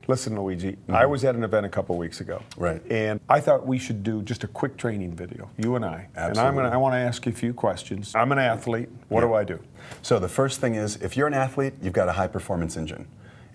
Listen, Luigi, I was at an event a couple weeks ago. Right. And I thought we should do just a quick training video, you and I. Absolutely. And I want to ask you a few questions. I'm an athlete. What do I do? So the first thing is, if you're an athlete, you've got a high-performance engine.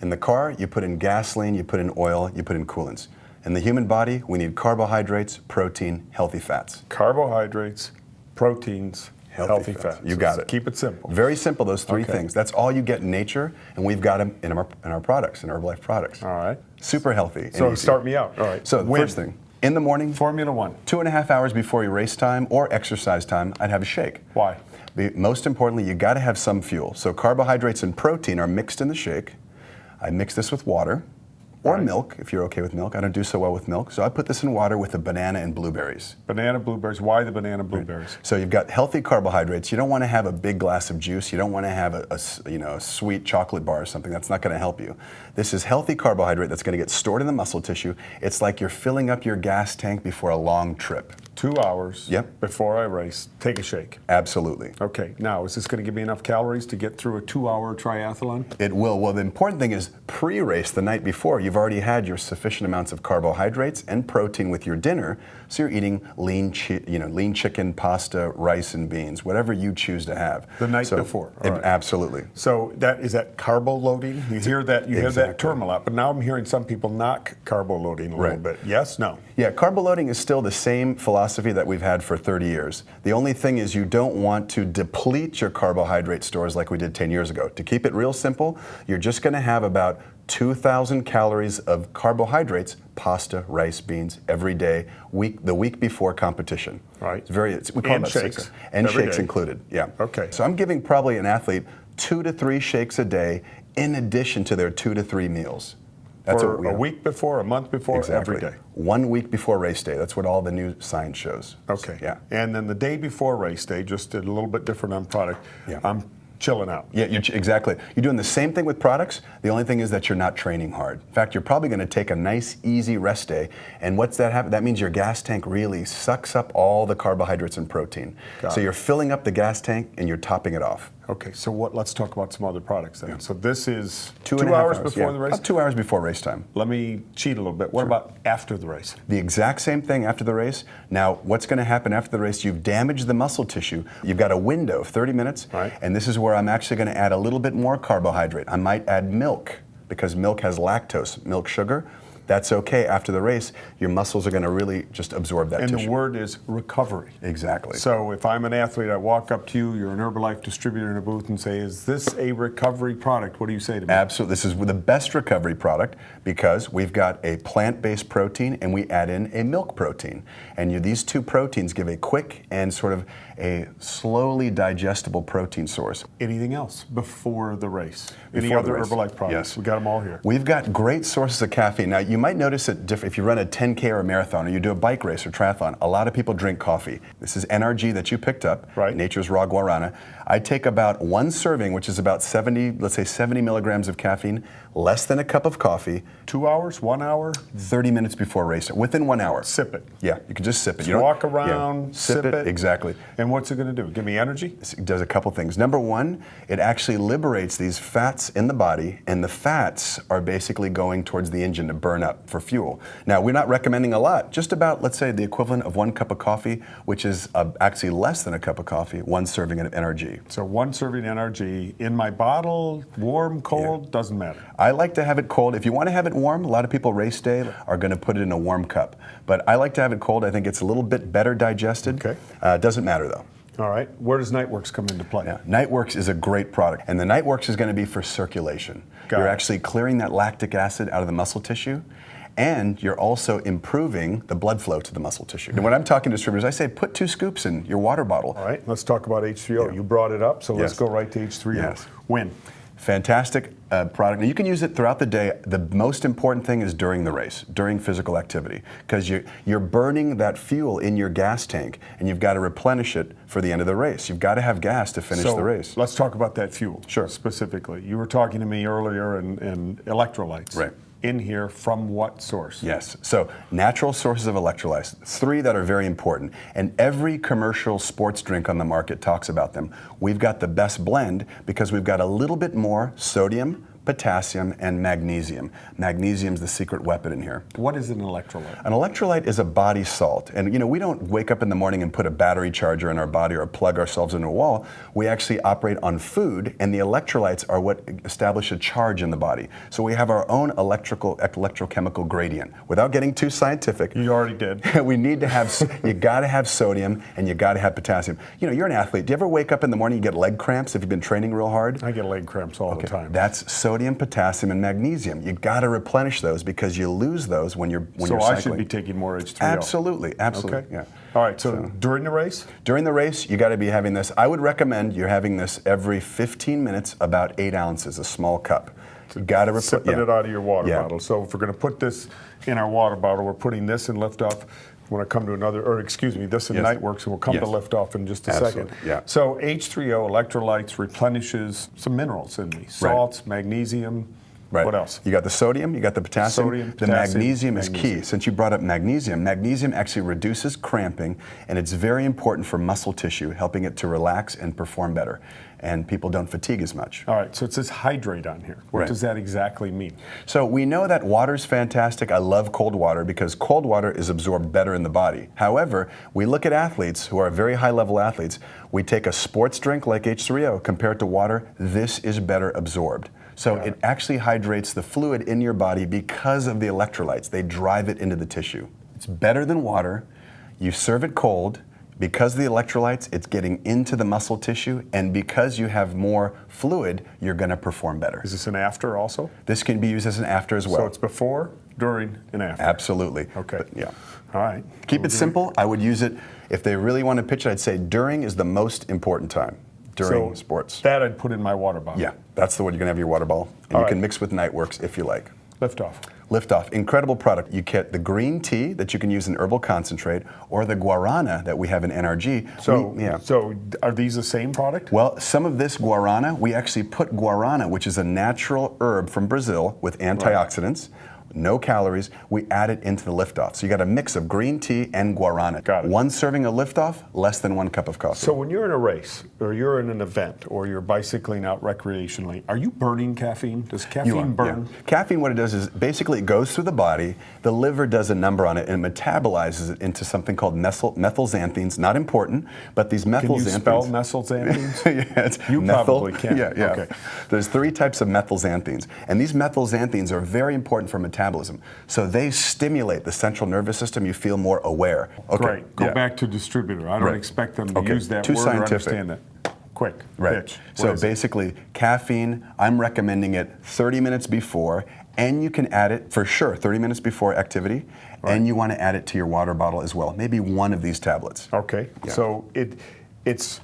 In the car, you put in gasoline, you put in oil, you put in coolants. In the human body, we need carbohydrates, protein, healthy fats. Carbohydrates, proteins, healthy fats. You got it. Keep it simple. Very simple, those three things. That's all you get in nature, and we've got them in our products, in Herbalife products. All right. Super healthy. So start me out. All right. So the first thing, in the morning, Formula One. 2.5 hours before your race time or exercise time, I'd have a shake. Why? Most importantly, you got to have some fuel. So carbohydrates and protein are mixed in the shake. I mix this with water. Or milk, if you're okay with milk. I don't do so well with milk. So I put this in water with the banana and blueberries. Banana, blueberries. Why the banana, blueberries? So you've got healthy carbohydrates. You don't want to have a big glass of juice. You don't want to have a sweet chocolate bar or something. That's not going to help you. This is healthy carbohydrate that's going to get stored in the muscle tissue. It's like you're filling up your gas tank before a long trip. 2 hours before I race, take a shake. Absolutely. Okay, now is this going to give me enough calories to get through a 2-hour triathlon? It will. Well, the important thing is pre-race, the night before, you've already had your sufficient amounts of carbohydrates and protein with your dinner, so you're eating lean chicken, pasta, rice, and beans, whatever you choose to have. The night before. All right. Absolutely. So is that carbo loading? You hear that hear that term a lot, but now I'm hearing some people knock carbo loading a little bit. Yes? No? Yeah, carbo loading is still the same philosophy that we've had for 30 years. The only thing is you don't want to deplete your carbohydrate stores like we did 10 years ago. To keep it real simple, you're just going to have about 2,000 calories of carbohydrates, pasta, rice, beans, every day, the week before competition. Right. We call them shakes. And shakes included, yeah. Okay. So I'm giving probably an athlete 2 to 3 shakes a day in addition to their 2 to 3 meals. That's for a week before, a month before, every day. 1 week before race day. That's what all the new science shows. Okay. Yeah. And then the day before race day, just a little bit different on product. Yeah. I'm chilling out. Yeah, exactly. You're doing the same thing with products. The only thing is that you're not training hard. In fact, you're probably going to take a nice, easy rest day. And what's that happen? That means your gas tank really sucks up all the carbohydrates and protein. So you're filling up the gas tank and you're topping it off. Okay, so let's talk about some other products then. Yeah. So this is 2 hours before the race? About 2 hours before race time. Let me cheat a little bit. What about after the race? The exact same thing after the race. Now, what's going to happen after the race? You've damaged the muscle tissue. You've got a window of 30 minutes, and this is where I'm actually going to add a little bit more carbohydrate. I might add milk, because milk has lactose, milk sugar. That's okay. After the race, your muscles are going to really just absorb that tissue. And the word is recovery. Exactly. So if I'm an athlete, I walk up to you, you're an Herbalife distributor in a booth, and say, is this a recovery product? What do you say to me? Absolutely. This is the best recovery product because we've got a plant-based protein and we add in a milk protein. And these two proteins give a quick and sort of a slowly digestible protein source. Anything else before the race? Any other Herbalife products? Yes. We got them all here. We've got great sources of caffeine. Now, you might notice that if you run a 10K or a marathon or you do a bike race or triathlon, a lot of people drink coffee. This is NRG that you picked up, Nature's Raw Guarana. I take about 1 serving, which is about 70 milligrams of caffeine, less than a cup of coffee. 2 hours, 1 hour? 30 minutes before race, within 1 hour. Sip it. Yeah, you can just sip it. Just walk around, sip it. Exactly. And what's it going to do? Give me energy? It does a couple things. Number one, it actually liberates these fats in the body, and the fats are basically going towards the engine to burn up for fuel. Now, we're not recommending a lot, just about, let's say, the equivalent of 1 cup of coffee, which is actually less than a cup of coffee, 1 serving of NRG. So 1 serving NRG in my bottle, warm, cold, doesn't matter. I like to have it cold. If you want to have it warm, a lot of people race day are going to put it in a warm cup. But I like to have it cold. I think it's a little bit better digested. Okay. Doesn't matter though. All right. Where does Nightworks come into play? Yeah. Nightworks is a great product. And the Nightworks is going to be for circulation. You're actually clearing that lactic acid out of the muscle tissue. And you're also improving the blood flow to the muscle tissue. And when I'm talking to distributors, I say put 2 scoops in your water bottle. All right, let's talk about H3O. You brought it up, so let's go right to H3O. Yes. When? Fantastic product. Now you can use it throughout the day. The most important thing is during the race, during physical activity, because you're burning that fuel in your gas tank, and you've got to replenish it for the end of the race. You've got to have gas to finish the race. Let's talk about that fuel. Sure. Specifically, you were talking to me earlier and electrolytes. Right. In here from what source? Yes, so natural sources of electrolytes, 3 that are very important, and every commercial sports drink on the market talks about them. We've got the best blend because we've got a little bit more sodium, potassium, and magnesium. Magnesium is the secret weapon in here. What is an electrolyte? An electrolyte is a body salt. And we don't wake up in the morning and put a battery charger in our body or plug ourselves into a wall. We actually operate on food, and the electrolytes are what establish a charge in the body. So we have our own electrochemical gradient. Without getting too scientific. You already did. We need to have, you gotta have sodium and you gotta have potassium. You're an athlete. Do you ever wake up in the morning and get leg cramps if you've been training real hard? I get leg cramps all the time. That's sodium, potassium, and magnesium. You gotta replenish those because you lose those when you're cycling. So I should be taking more H3O. Absolutely, absolutely. Okay. Yeah. All right, so during the race? During the race, you gotta be having this. I would recommend you're having this every 15 minutes, about 8 ounces, a small cup. You gotta sipping it out of your water bottle. So if we're gonna put this in our water bottle, we're putting this in liftoff. When I come to another, or excuse me, this in Nightworks, and we'll come to liftoff in just a second. Yeah. So H3O, electrolytes, replenishes some minerals in me. Salts, magnesium. Right. What else? You got the sodium, you got the potassium. The magnesium is key. Since you brought up magnesium, magnesium actually reduces cramping, and it's very important for muscle tissue, helping it to relax and perform better. And people don't fatigue as much. All right, so it says hydrate on here. What does that exactly mean? So we know that water's fantastic. I love cold water because cold water is absorbed better in the body. However, we look at athletes who are very high-level athletes. We take a sports drink like H3O, compared to water, this is better absorbed. So it actually hydrates the fluid in your body because of the electrolytes. They drive it into the tissue. It's better than water. You serve it cold. Because of the electrolytes, it's getting into the muscle tissue, and because you have more fluid, you're going to perform better. Is this an after also? This can be used as an after as well. So it's before, during, and after? Absolutely. Okay. Yeah. All right. Keep it simple. I would use it, if they really want to pitch it, I'd say during is the most important time. During sports. That I'd put in my water bottle. Yeah, that's the one you're going to have your water bottle. And you can mix with Nightworks if you like. Liftoff. Liftoff, incredible product. You get the green tea that you can use in herbal concentrate, or the guarana that we have in NRG. So are these the same product? Well, some of this guarana, we actually put guarana, which is a natural herb from Brazil with antioxidants. No calories, we add it into the Liftoff. So you got a mix of green tea and guarana. Got it. One serving of Liftoff, less than 1 cup of coffee. So when you're in a race, or you're in an event, or you're bicycling out recreationally, are you burning caffeine? Does caffeine burn? Yeah. Caffeine, what it does is basically it goes through the body, the liver does a number on it, and it metabolizes it into something called methylxanthines. Not important, but these methylxanthines. Can you spell methylxanthines? Yeah, you probably can. Yeah. Okay. There's 3 types of methylxanthines, and these methylxanthines are very important for metabolism. So they stimulate the central nervous system. You feel more aware. Okay. Great. Go back to distributor. I don't expect them to use that Too word scientific. or understand that. Quick. Pitch. So basically, caffeine, I'm recommending it 30 minutes before, and you can add it for sure 30 minutes before activity, and you want to add it to your water bottle as well. Maybe 1 of these tablets. Okay. Yeah. So it's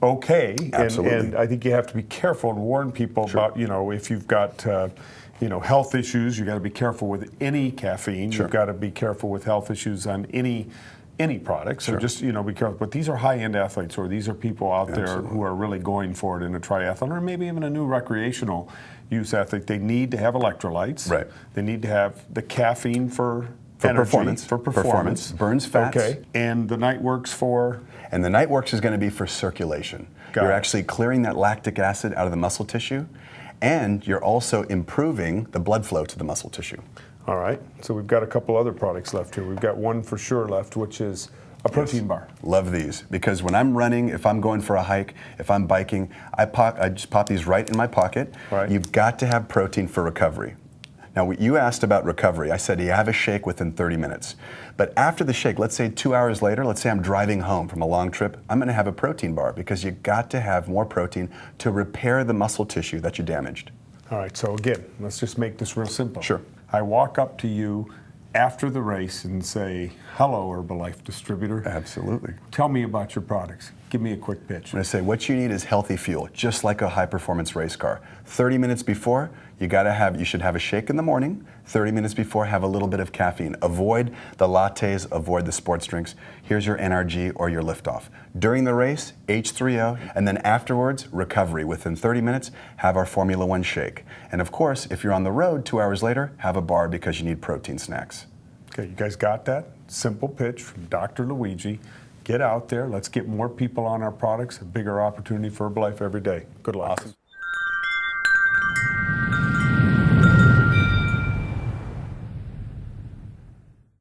okay, and I think you have to be careful and warn people about, if you've got health issues, you got to be careful with any caffeine. You've got to be careful with health issues on any product. So just be careful. But these are high-end athletes, or these are people out there who are really going for it in a triathlon, or maybe even a new recreational use athlete. They need to have electrolytes. Right. They need to have the caffeine for energy, performance. Burns fats. Okay. And the Nightworks for? And the Nightworks is going to be for circulation. You're actually clearing that lactic acid out of the muscle tissue, and you're also improving the blood flow to the muscle tissue. All right. So we've got a couple other products left here. We've got one for sure left, which is a protein bar. Love these, because when I'm running, if I'm going for a hike, if I'm biking, I just pop these right in my pocket. Right. You've got to have protein for recovery. Now, you asked about recovery. I said you have a shake within 30 minutes. But after the shake, let's say 2 hours later, let's say I'm driving home from a long trip, I'm going to have a protein bar, because you got to have more protein to repair the muscle tissue that you damaged. All right, so again, let's just make this real simple. Sure. I walk up to you after the race and say, hello, Herbalife distributor. Absolutely. Tell me about your products. Give me a quick pitch. I'm going to say what you need is healthy fuel, just like a high-performance race car. 30 minutes before, you should have a shake in the morning. 30 minutes before, have a little bit of caffeine. Avoid the lattes, avoid the sports drinks. Here's your NRG or your Liftoff. During the race, H3O, and then afterwards, recovery. Within 30 minutes, have our Formula 1 shake. And of course, if you're on the road 2 hours later, have a bar, because you need protein snacks. Okay, you guys got that? Simple pitch from Dr. Luigi. Get out there. Let's get more people on our products. A bigger opportunity for Herbalife every day. Good luck. Awesome.